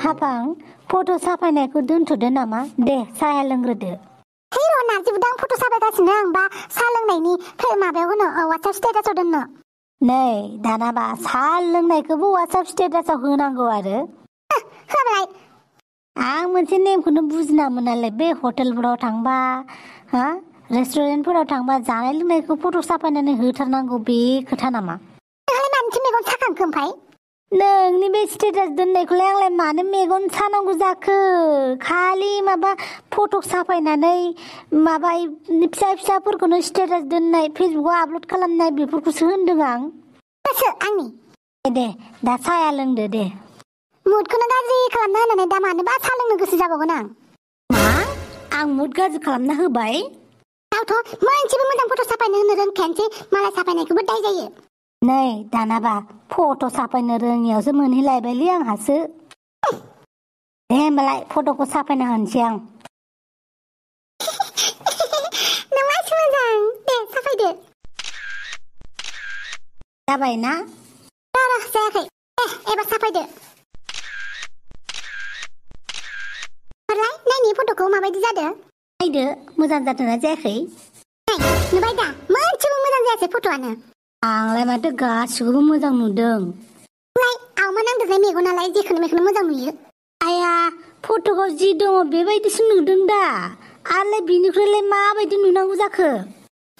हाफां फट' साफायनायखौ दोनथ'दो नामा दे साहा लोंग्रोदो है र' नाजिबो आं फट' साफायगासिनो आं बा साहा लोंनायनि माबायाव होनो वाट्सएप स्टेटासाव दोननो नै दानाबा साहा लोंनायखौबो वाट्सएप स्टेटासाव होनांगौ आरो होबालाय आं मोनसे नेमखौनो बुजिनामोन नालाय बे हटेलफोराव थांबा हा रेस्टुरेन्टफोराव थांबा जानाय लोंनायखौ फट' साफायनानै होथारनांगौ बे खोथा नामा नोंहालाय मानोथो मेगन साखांखो ओमफ्राय नोंनि बे स्टेटास दोननायखौलाय आंलाय मानो मेगन सानांगौ जाखो खालि माबा फट' साफायनानै माबा फिसा फिसाफोरखौनो स्टेटास दोननाय फेसबुकआव आपल'ड खालामनाय बेफोरखौसो होनदों आं गोसो आंनि दे दा साया लोंदो दे मुडखौनो गाज्रि खालामना होनानै दा मानोबा साहा लोंनो गोसो जाबावगोन आं मा आं मुड गाज्रि खालामना होबाय दाथ' मोनसेबो मोजां फट' साफायनो होनो रोंखायानोसै मालाय साफायनायखौबो दाय जायो नै दानाबा फट' साफायनो रोङियावसो मोनहैलायबायलै आंहासो दे होमबालाय फट'खौ साफायना होनोसै आं नोंहासो मोजां दे साफायदो जाबाय ना र' जायाखै दे एबार साफायदो हरलाय नायनि फट'खौ माबायदि जादों नायदो मोजां जादोंना जायाखै नुबाय दा मोनसेबो मोजां जायासै फट'आनो आंलाय माथो गासिखौबो मोजां नुदों आवमा नांदोंलाय मेगनालाय जेखौनो मेखौनो मोजां नुयो आया फट'आव जि दङ बेबायदिसो नुदों दा आरोलाय बिनिख्रुइलाय माबायदि नुनांगौ जाखो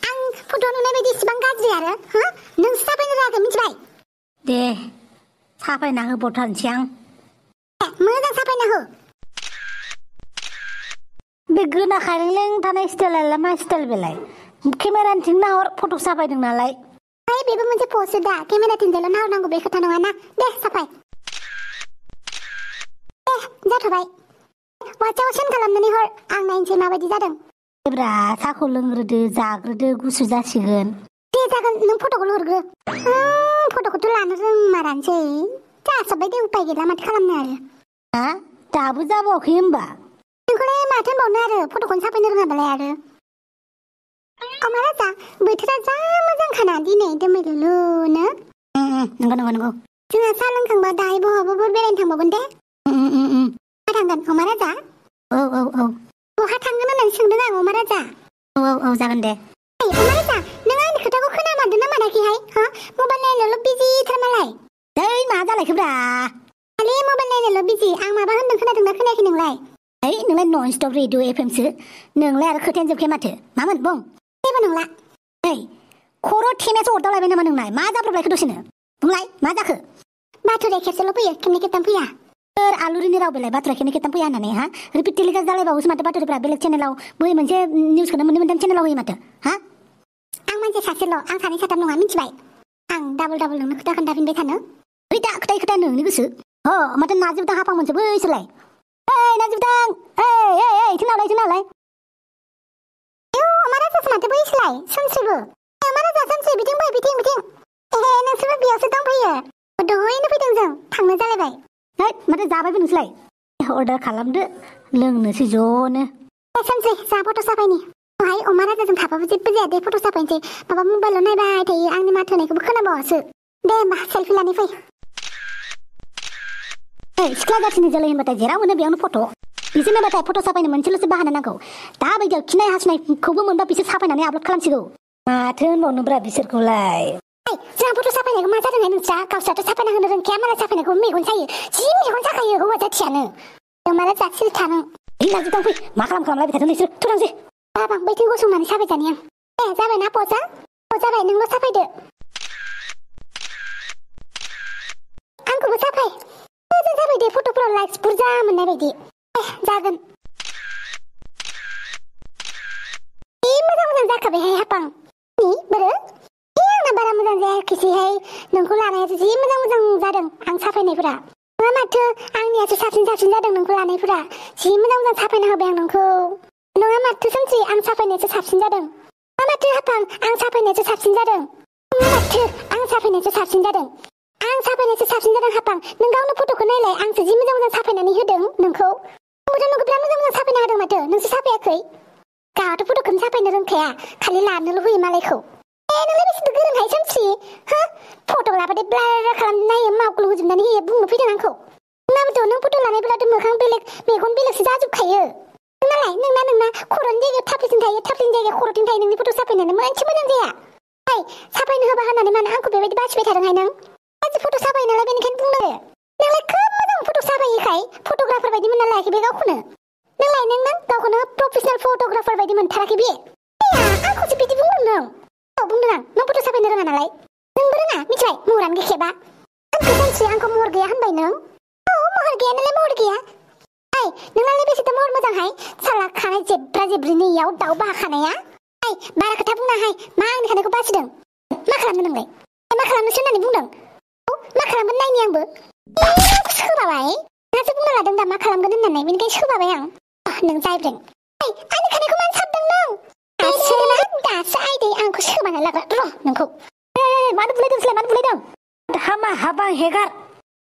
आं फट'आव नुनाय बायदि इसेबां गाज्रि आरो नोंसो साफायनो रोङाखै मिथिबाय दे साफायना होबावथारनोसै आं मोजां साफायना हो बे गोना खायलें थानाय स्टाइलालाय मा स्टाइल बेलाय केमेरानिथिं नाहर फट' साफायदों नालाय बेबो मोनसे पस्ट दा केमेराथिंजायल' नाहरनांगौ बे खोथा नङा ना दे साफाय दे जाथ'बाय वाट्सएपआव सेन्ड खालामनानै हर आं नायनोसै माबायदि जादों देब्रा साहाखौ लोंग्रोदो जाग्रोदो गुसु जासिगोन दे जागोन नों फट'खौल' हरग्रो फट'खौथ' लानो रोंमारानोसै जासाबबाय दे उपाय गैला माथो खालामनो आरो हा दाबो जाबावाखै होमबा नोंखौलाय माथो होनबावनो आरो फट'खौनो साफायनो रोङाबालाय आरो अमा राजा बोथोरा जा मोजांखाना दिनै दोमैलुलुनो नंगौ जोंहा साहा लोंखांबा दाहाय बहाबाफोर बेरायनो थांबावगोन दे बहा थांगोन अमा राजा औ बहा थांगोन होननानै सोंदों आं अमा राजा औ जागोन दे अमा राजा नों आंनि खोथाखौ खोनामारदों ना माराखैहाय मबाइल नायनायल' बिजिथार मालाय दै मा जालायखोब्रा खालि मबाइल नायनायल' बिजि आं माबा होनदों खोनादोंना खोनायाखै नोंलाय नोंलाय नन स्टप रेडिअ एफएमसो नोंलाय आरो खोथायानो जोबखाया माथो मामोन बुं जेबो नंला खर' थेनायासो अरदावलायबाय नामा नोंलाय मा जाब्रबलायखो दसेनो बुंलाय मा जाखो बाथुराया खेबसेल' फैयो खेबनै खेबथाम फैया आलुरिनि राव बेलाय बाथुरा खेबनै खेबथाम फैया होननानै रिपिट टेलिकास्ट जालायबावोसो माथो बाथुरिफ्रा बेलेग चेनेलाव बै मोनसे निउसखौनो मोननै मोनथाम चेनेलाव होयो माथो आं मानसि सासेल' आं सानै साथाम नङा मिथिबाय आं डाबल नोंनो खोथा खोन्थाफिनबाय थानो दा खोथा नोंनि गोसो माथो नाजिबदां हाफां मोनसे बैसोरलाय नाजिबदां इथिंनालाय अमा राजासो माथो बैसोलाय सोमस्रिबो अमा राजा सोमस्रि बिथिं फै बिथिं नोंसोरबो बेयावसो दंफैयो दहायनो फैदों जों थांनो जालायबाय माथो जाबायबो नोंसोरलाय अर्डार खालामदो लोंनोसै ज'नो सोमस्रि जा फट' साफायनि दहाय अमा राजाजों थाबाबो जेबो जाया दे फट' साफायनोसै माबा मबाइलाव नायबाय थायो आंनि माथो होनायखौबो खोनाबावासो दे होमबा सेल्फि लानि फै सिख्ला जाथिनि जोलै होनबाथाय जेराव मोनो बेयावनो फट' बिसोर नायबाथाय फट' साफायनो मोनसेल'सो बाहाना नांगौ दा बायदियाव खिनाय हासुनायखौबो मोनबा बिसोर साफायनानै आपल'ड खालामसिगौ माथो होनबावनोब्रा बिसोरखौलाय जोंहा फट' साफायनायखौ मा जादोंहाय नोंस्रा गावस्राथ' साफायना होनो रोंखाया मालाय साफायनायखौ मेगन सायो जि मेगन साखायो हौवा जाथियानो माला जाथि थानो नाजिबदां फै मा खालामलायबाय थादों नोंसोर थुरांसै बाबां बैथिं गसंनानै साफायजानि आं जाबायना पजा जाबाय नोंल' साफायदो आंखौबो साफाय मोजां जाबाय दे फट'फोराव लाइक्स बुरजा मोननाय बायदि जागोन मोजां जाखाबायहाय हापां बोरो आंना बारा मोजां जायाखैसैहाय नोंखौ लानायासो जि मोजां जादों आं साफायनायफोरा नङा माथो आंनियासो साबसिन जादों नोंखौ लानायफोरा जि मोजां साफायना होबाय आं नोंखौ नङा माथो सोमस्रि आं साफायनायासो साबसिन जादों नङा माथो हापां आं साफायनायासो साबसिन जादों नङा माथो आं साफायनायासो साबसिन जादों हापां नों गावनो फट'खौ नायलाय आंसो जि मोजां साफायनानै होदों नोंखौ आंबोथ' नोंखौ बिराद मोजां साफायना होदों माथो नोंसो साफायाखै गावहाथ' फट'खौनो साफायनो रोंखाया खालि लानोल' होयो मालायखौ नोंलाय बेसेबो गोरोंहाय सोमस्रि फट' लाबाथाय ब्लार खालामना नायो मावग्लु होजोबनानै होयो बुंनो फैदों आंखौ नोंनाबोथ' नों फट' लानायब्लाथ' मोखां बेलेग मेगन बेलेगसो जाजोबखायो नोंना खर'नि जायगायाव थाफ्लिथिं थायो थाफ्लिनि जायगायाव खर'थिं थायो नोंनि फट' साफायनायानो मोनसे मोजां जाया साफायनो होबा होननानै मानो आंखौ बेबायदि बासिबाय थादोंहाय नों गाज्रि फट' साफायो नालाय बेनिखायनो बुंदों नोंलाय खोब मोजां फट' साफायोखाय फट'ग्राफार बायदि मोनना लायाखै बे गावखौनो नों गावखौनो प्रफेसनेल फट'ग्राफार बायदि मोनथाराखै बे आंखौसो बिदि बुंदों नों बुंदों आं नों फट' साफायनो रोङा नालाय नोंबो रोङा मिथिबाय महरानो गैखायाबा आंखौ महर गैया होनबाय नों महर गैया नालाय महर गैया नोंनालाय बेसेथो महर मोजांहाय साला खानाय जेब्रा जेब्रिनि इयाव दाउ बाहा खानाया बारा खोथा बुंनाहाय मा आंनि खानायखौ बासिदों मा खालामनो नोंलाय मा खालामनोसो होननानै बुंदों मा खालामगोन नायनि आंबो सोबाबाय नोंहासो बुंना लादों दा मा खालामगोन होननानै बेनिखायनो सोबाबाय आं नों जायब्रें आंनि खानायखौ मानो साबदों नों दासो आयदै आंखौ सोबाना लाग्रा र' नोंखौ मानो बुलायदों हामा हाबा हेगार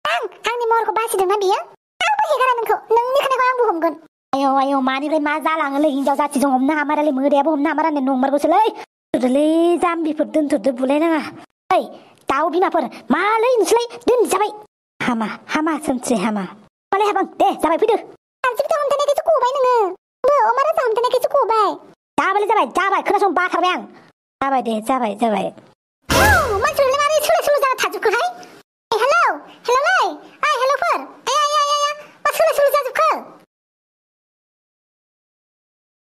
आंनि महरखौ बासिदोंना बियो आंबो हेगारा नोंखौ नोंनि खानायखौ आंबो हमगोन आयौ मानिफ्राय मा जालाङोलै हिनजाव जाथिजों हमनो हामारालै मोदायाबो हमनो हामारा होननाय नंमारगौसोलै दोनथ'दोलै जाम्बिफोर दोनथ'दो बुलायनाङा दाउ बिमाफोर मालै नोंसोरलाय दोनजाबाय हामा सोमस्रि हामा मालाय हाबां दे जाबाय फैदो सानसेबो हमथानायखायसो गबाय नोङो अमा राजा हमथानायखायसो गबाय जाबाय खोनासं बाथारबाय आं जाबाय दे जाबाय